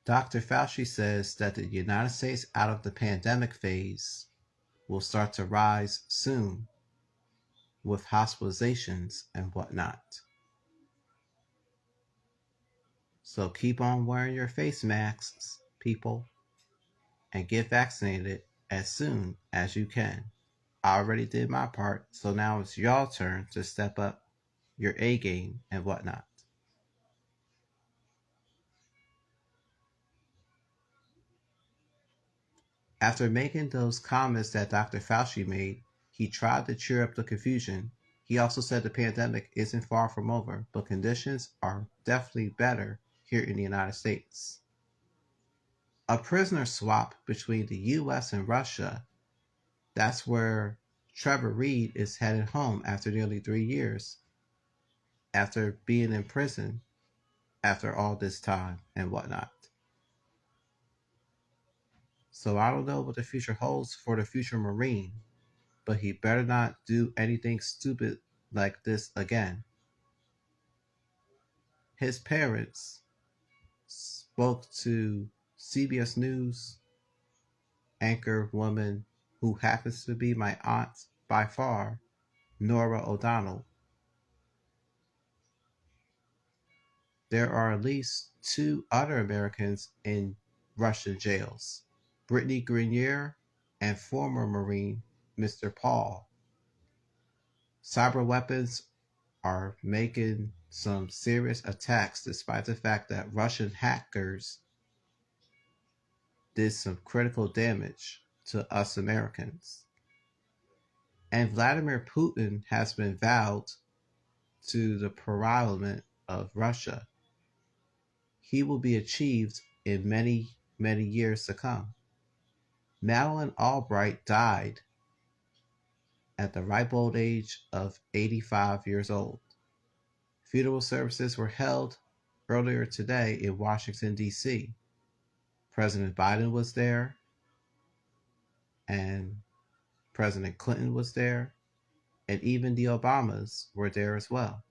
Dr. Fauci says that the United States out of the pandemic phase will start to rise soon with hospitalizations and whatnot. So keep on wearing your face masks, people, and get vaccinated as soon as you can. I already did my part, so now it's your turn to step up your A game and whatnot. After making those comments that Dr. Fauci made, he tried to cheer up the confusion. He also said the pandemic isn't far from over, but conditions are definitely better here in the United States. A prisoner swap between the US and Russia. That's where Trevor Reed is headed home after nearly 3 years, after being in prison after all this time and whatnot. So I don't know what the future holds for the future Marine, but he better not do anything stupid like this again. His parents spoke to CBS News anchor woman who happens to be my aunt by far, Norah O'Donnell. There are at least 2 other Americans in Russian jails, Brittany Grenier and former Marine Mr. Paul. Cyber weapons are making some serious attacks despite the fact that Russian hackers did some critical damage to us Americans. And Vladimir Putin has been vowed to the parliament of Russia. He will be achieved in many, many years to come. Madeleine Albright died at the ripe old age of 85 years old. Funeral services were held earlier today in Washington, D.C. President Biden was there, and President Clinton was there, and even the Obamas were there as well.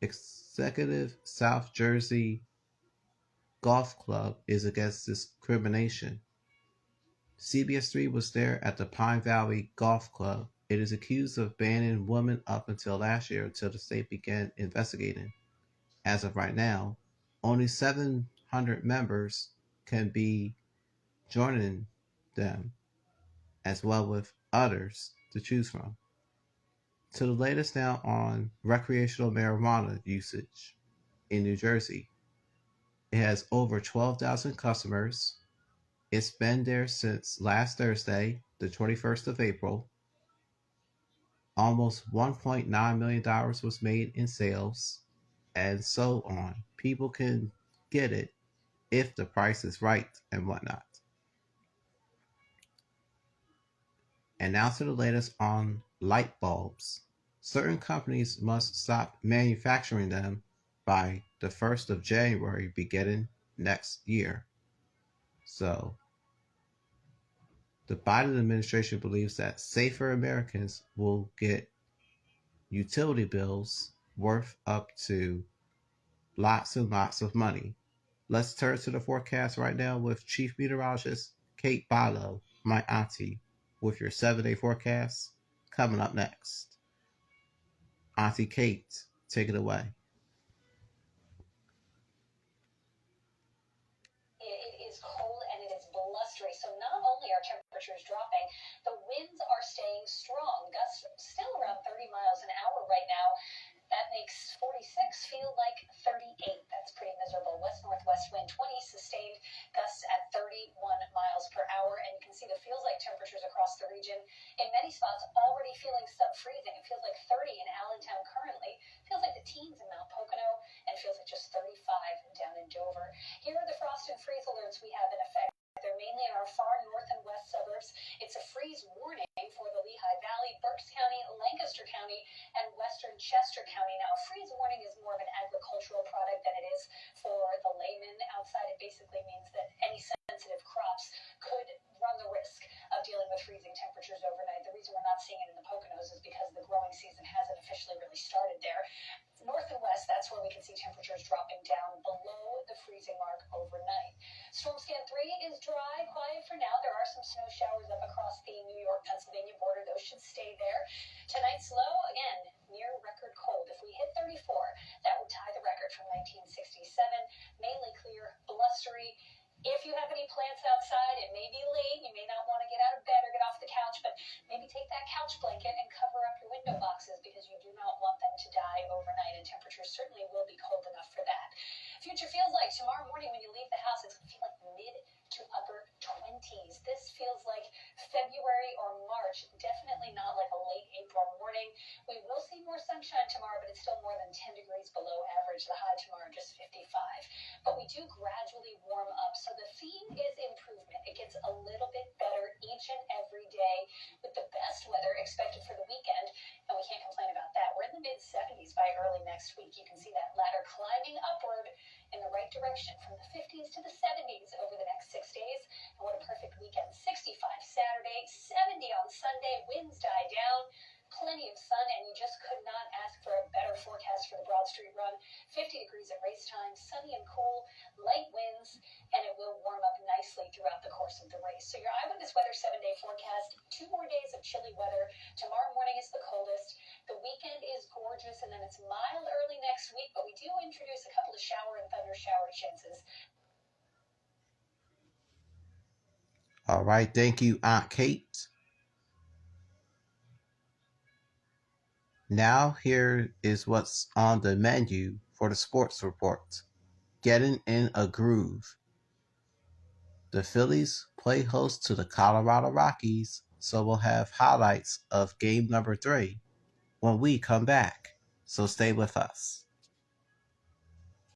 Executive South Jersey Golf Club is against discrimination. CBS 3 was there at the Pine Valley Golf Club. It is accused of banning women up until last year until the state began investigating. As of right now, only 700 members can be joining them, as well with others to choose from. To the latest now on recreational marijuana usage in New Jersey. It has over 12,000 customers. It's been there since last Thursday, the 21st of April. Almost $1.9 million was made in sales, and so on. People can get it if the price is right and whatnot. And now to the latest on light bulbs. Certain companies must stop manufacturing them by the 1st of January beginning next year. So, the Biden administration believes that safer Americans will get utility bills worth up to lots and lots of money. Let's turn to the forecast right now with Chief Meteorologist Kate Barlow, my auntie, with your 7-day forecast coming up next. Auntie Kate, take it away. It is cold and it is blustery, so not only are temperatures dropping, the winds are staying strong. Gusts still around 30 miles an hour right now. That makes 46 feel like 38. That's pretty miserable. West-northwest wind 20, sustained gusts at 31 miles per hour. And you can see the feels like temperatures across the region. In many spots, already feeling sub-freezing. It feels like 30 in Allentown currently. Feels like the teens in Mount Pocono. And feels like just 35 down in Dover. Here are the frost and freeze alerts we have in effect. They're mainly in our far north and west suburbs. It's a freeze warning for the Lehigh Valley, Berks County, Lancaster County, and western Chester County. Now, a freeze warning is more of an agricultural product than it is for the layman outside. It basically means that any sensitive crops could run the risk of dealing with freezing temperatures overnight. The reason we're not seeing it in the Poconos is because the growing season hasn't officially really started there. North and west, that's where we can see temperatures dropping down what your feels like. Tomorrow morning when you leave the house, it's going to feel like mid to upper 20s. This feels like February or March, definitely not like a late April morning. We will see more sunshine tomorrow, but it's still more than 10 degrees below average. The high tomorrow just 55. But we do gradually warm up, so the theme is improvement. It gets a little bit better each and every day, with the best weather expected for the weekend, and we can't complain about that. We're in the mid-70s by early next week. You can see that ladder climbing upward in the right direction from the 50s to the 70s over the next 6 days. And what a perfect weekend. 65 Saturday, 70 on Sunday, winds die down, plenty of sun, and you just could not ask for a better forecast for the Broad Street Run. 50 degrees at race time, sunny and cool, light winds, and it will warm up nicely throughout the course of the race. So your Eyewitness Weather 7-day forecast, 2 more days of chilly weather. Tomorrow morning is the coldest. The weekend is gorgeous, and then it's mild early next week, but we do introduce a couple of shower and thunder shower chances. All right, thank you, Aunt Kate. Now here is what's on the menu for the sports report. Getting in a groove. The Phillies play host to the Colorado Rockies, so we'll have highlights of game number 3 when we come back. So stay with us.